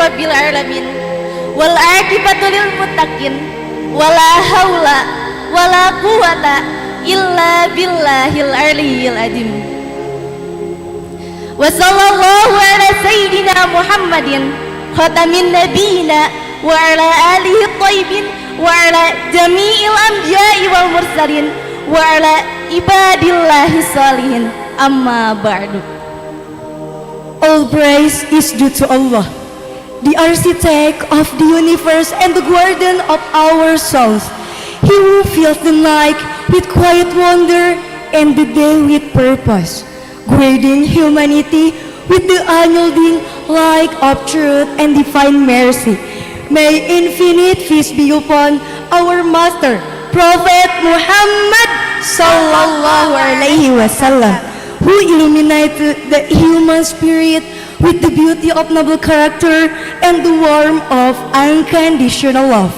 rabbil alamin wal aqibatu lil muttaqin wala haula wala quwata illa billahil aliyyil azim. Wa sallallahu ala sayyidina Muhammadin khatamin nabiyina wa ala alihi thayyibin wa ala jami'il anbiya'i wal mursalin wa ala ibadillahi salihin, amma ba'du. All praise is due to Allah, the architect of the universe and the guardian of our souls. He who fills the night with quiet wonder and the day with purpose, guiding humanity with the unyielding light of truth and divine mercy. May infinite peace be upon our Master, Prophet Muhammad sallallahu alaihi wasallam, who illuminated the human spirit with the beauty of noble character and the warmth of unconditional love.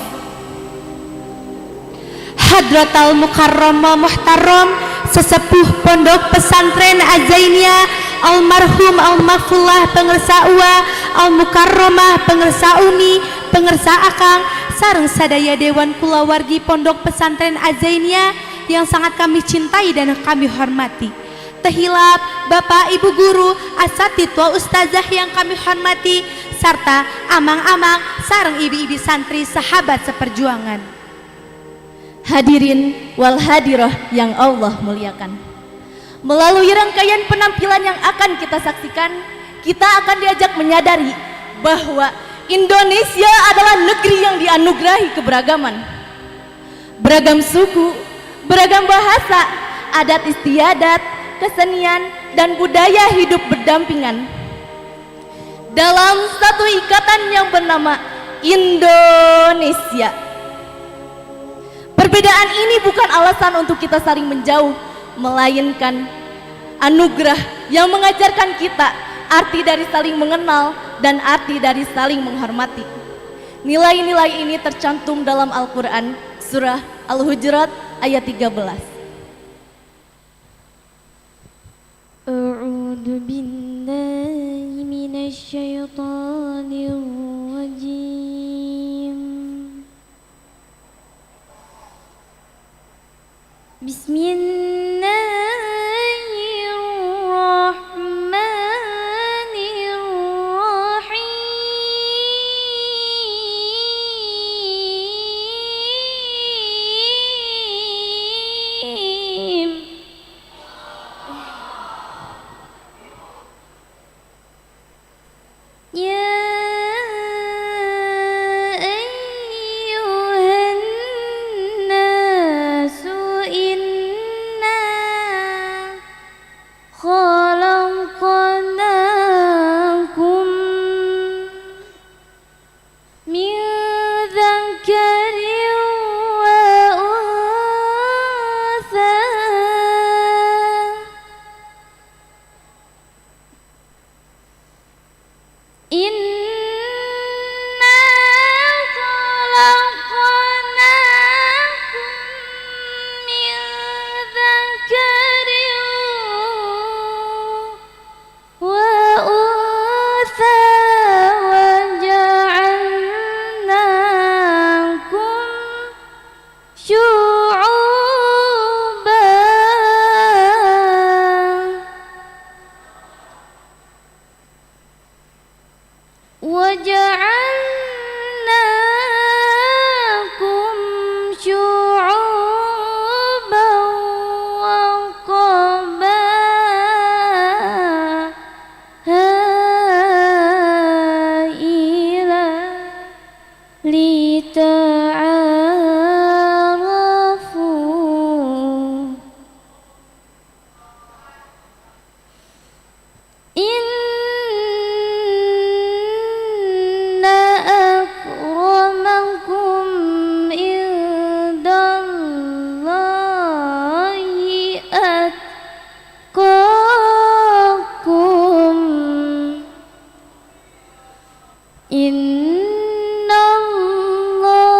Hadratal Mukarramah Muhtaram, sesepuh Pondok Pesantren Azainiyah, almarhum Al-Mafullah pengersa Uwa, Al-Mukarramah pengersa Umi, pengersa Akang, sareng sadaya Dewan Kulawargi Pondok Pesantren Azainiyah yang sangat kami cintai dan kami hormati. Tehilap Bapak Ibu Guru, asatidwa ustazah yang kami hormati, serta amang-amang sareng ibi-ibi santri sahabat seperjuangan. Hadirin wal hadirah yang Allah muliakan, melalui rangkaian penampilan yang akan kita saksikan, kita akan diajak menyadari bahwa Indonesia adalah negeri yang dianugerahi keberagaman. Beragam suku, beragam bahasa, adat istiadat, kesenian, dan budaya hidup berdampingan dalam satu ikatan yang bernama Indonesia. Perbedaan ini bukan alasan untuk kita saling menjauh, melainkan anugerah yang mengajarkan kita arti dari saling mengenal dan arti dari saling menghormati. Nilai-nilai ini tercantum dalam Al-Quran, surah Al-Hujurat ayat 13. A'udzu billahi minasy syaithanir rajim. Bismillahirrahmanirrahim. Ya Inna Allah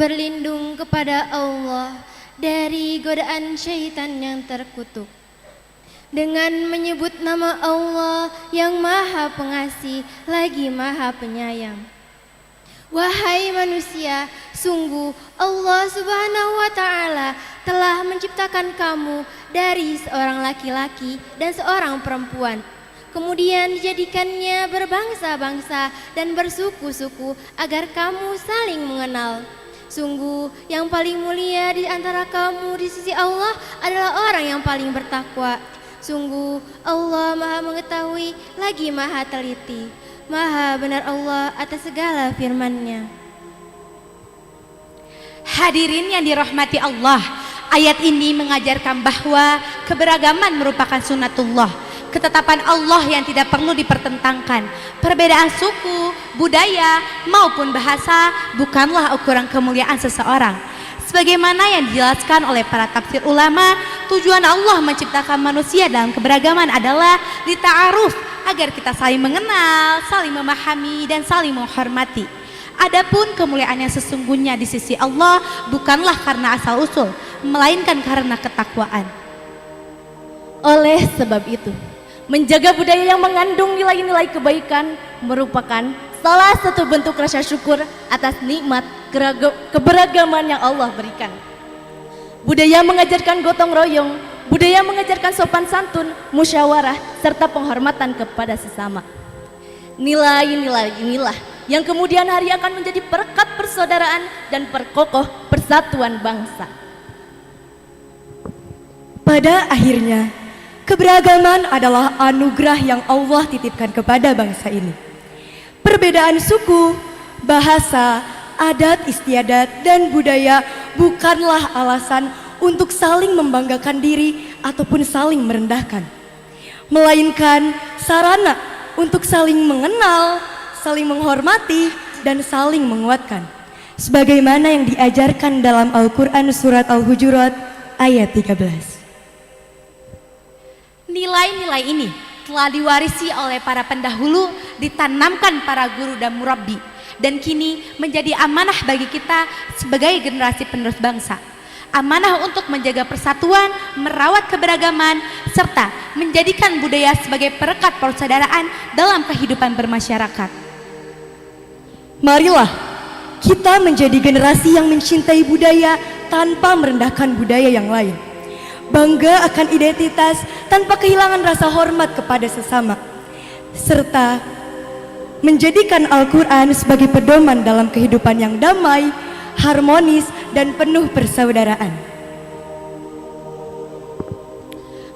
berlindung kepada Allah dari godaan syaitan yang terkutuk dengan menyebut nama Allah yang Maha Pengasih lagi Maha Penyayang. Wahai manusia, sungguh Allah Subhanahu wa Ta'ala telah menciptakan kamu dari seorang laki-laki dan seorang perempuan. Kemudian dijadikannya berbangsa-bangsa dan bersuku-suku agar kamu saling mengenal. Sungguh yang paling mulia di antara kamu di sisi Allah adalah orang yang paling bertakwa. Sungguh Allah Maha mengetahui lagi Maha teliti. Maha benar Allah atas segala firman-Nya. Hadirin yang dirahmati Allah, ayat ini mengajarkan bahwa keberagaman merupakan sunnatullah, ketetapan Allah yang tidak perlu dipertentangkan. Perbedaan suku, budaya, maupun bahasa bukanlah ukuran kemuliaan seseorang. Sebagaimana yang dijelaskan oleh para tafsir ulama, tujuan Allah menciptakan manusia dalam keberagaman adalah lita'aruf, agar kita saling mengenal, saling memahami, dan saling menghormati. Adapun kemuliaan yang sesungguhnya di sisi Allah bukanlah karena asal-usul, melainkan karena ketakwaan. Oleh sebab itu, menjaga budaya yang mengandung nilai-nilai kebaikan merupakan salah satu bentuk rasa syukur atas nikmat keberagaman yang Allah berikan. Budaya mengajarkan gotong royong, budaya mengajarkan sopan santun, musyawarah, serta penghormatan kepada sesama. Nilai-nilai inilah yang kemudian hari akan menjadi perekat persaudaraan dan perkokoh persatuan bangsa. Pada akhirnya, keberagaman adalah anugerah yang Allah titipkan kepada bangsa ini. Perbedaan suku, bahasa, adat istiadat, dan budaya bukanlah alasan untuk saling membanggakan diri ataupun saling merendahkan, melainkan sarana untuk saling mengenal, saling menghormati, dan saling menguatkan, sebagaimana yang diajarkan dalam Al-Quran Surat Al-Hujurat ayat 13. Nilai-nilai ini telah diwarisi oleh para pendahulu, ditanamkan para guru dan murabbi, dan kini menjadi amanah bagi kita sebagai generasi penerus bangsa. Amanah untuk menjaga persatuan, merawat keberagaman, serta menjadikan budaya sebagai perekat persaudaraan dalam kehidupan bermasyarakat. Marilah kita menjadi generasi yang mencintai budaya tanpa merendahkan budaya yang lain. Bangga akan identitas tanpa kehilangan rasa hormat kepada sesama, serta menjadikan Al-Quran sebagai pedoman dalam kehidupan yang damai, harmonis, dan penuh persaudaraan.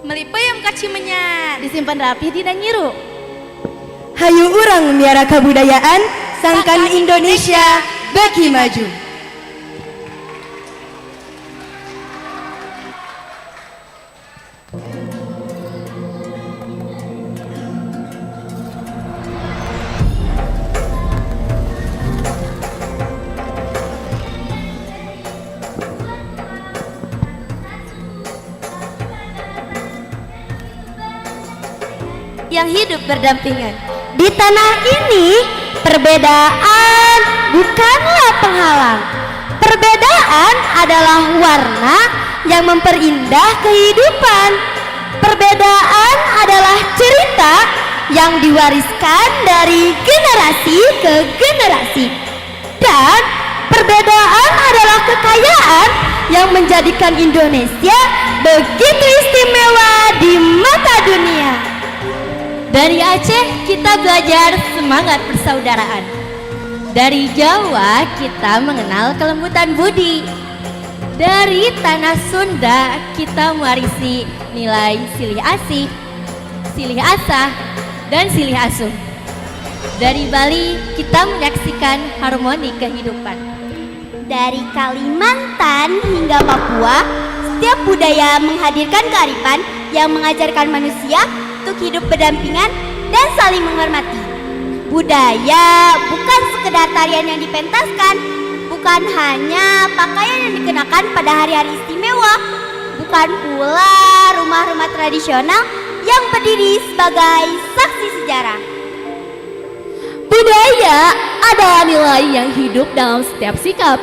Melipayam kacimenya Disimpan rapi di Danyiru. Hayu urang miara kebudayaan, sangkan Indonesia bagi maju. yang hidup berdampingan. Di tanah ini, perbedaan bukanlah penghalang. Perbedaan adalah warna yang memperindah kehidupan. Perbedaan adalah cerita yang diwariskan dari generasi ke generasi. Dan perbedaan adalah kekayaan yang menjadikan Indonesia begitu istimewa di mata dunia. Dari Aceh kita belajar semangat persaudaraan. Dari Jawa kita mengenal kelembutan budi. Dari tanah Sunda kita mewarisi nilai silih asih, silih asah, dan silih asuh. Dari Bali kita menyaksikan harmoni kehidupan. Dari Kalimantan hingga Papua, setiap budaya menghadirkan kearifan yang mengajarkan manusia untuk hidup berdampingan dan saling menghormati. Budaya bukan sekedar tarian yang dipentaskan, bukan hanya pakaian yang dikenakan pada hari-hari istimewa, bukan pula rumah-rumah tradisional yang berdiri sebagai saksi sejarah. Budaya adalah nilai yang hidup dalam setiap sikap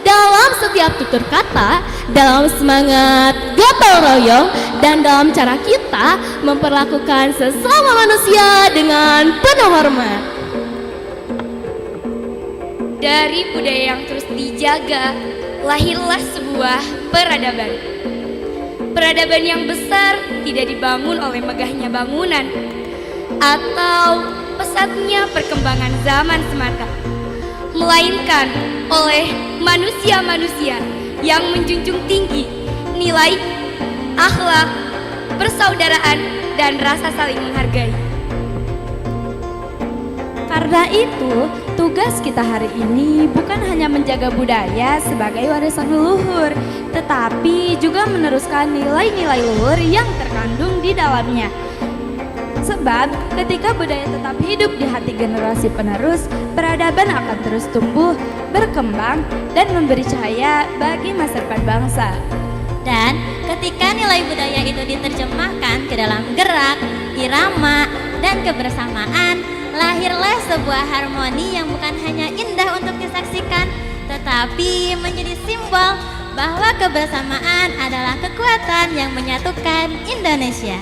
dalam setiap tutur kata, dalam semangat gotong royong, dan dalam cara kita memperlakukan sesama manusia dengan penuh hormat. Dari budaya yang terus dijaga, lahirlah sebuah peradaban. Peradaban yang besar tidak dibangun oleh megahnya bangunan atau pesatnya perkembangan zaman semata, melainkan oleh manusia-manusia yang menjunjung tinggi nilai, akhlak, persaudaraan, dan rasa saling menghargai. Karena itu, tugas kita hari ini bukan hanya menjaga budaya sebagai warisan leluhur, tetapi juga meneruskan nilai-nilai luhur yang terkandung di dalamnya. Sebab ketika budaya tetap hidup di hati generasi penerus, peradaban akan terus tumbuh, berkembang, dan memberi cahaya bagi masa depan bangsa. Dan ketika nilai budaya itu diterjemahkan ke dalam gerak, irama, dan kebersamaan, lahirlah sebuah harmoni yang bukan hanya indah untuk disaksikan, tetapi menjadi simbol bahwa kebersamaan adalah kekuatan yang menyatukan Indonesia.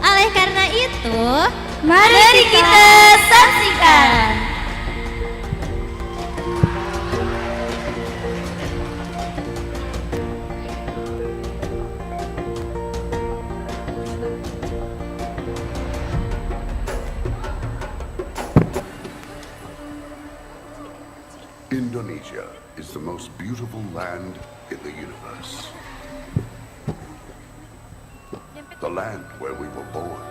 Oleh karena itu, mari kita saksikan. Indonesia is the most beautiful land in the universe. The land where we were born,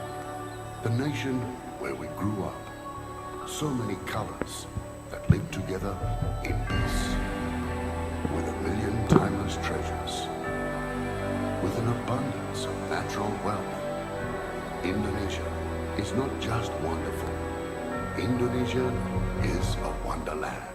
the nation where we grew up. So many colors that live together in peace, with a million timeless treasures, with an abundance of natural wealth. Indonesia is not just wonderful. Indonesia is a wonderland.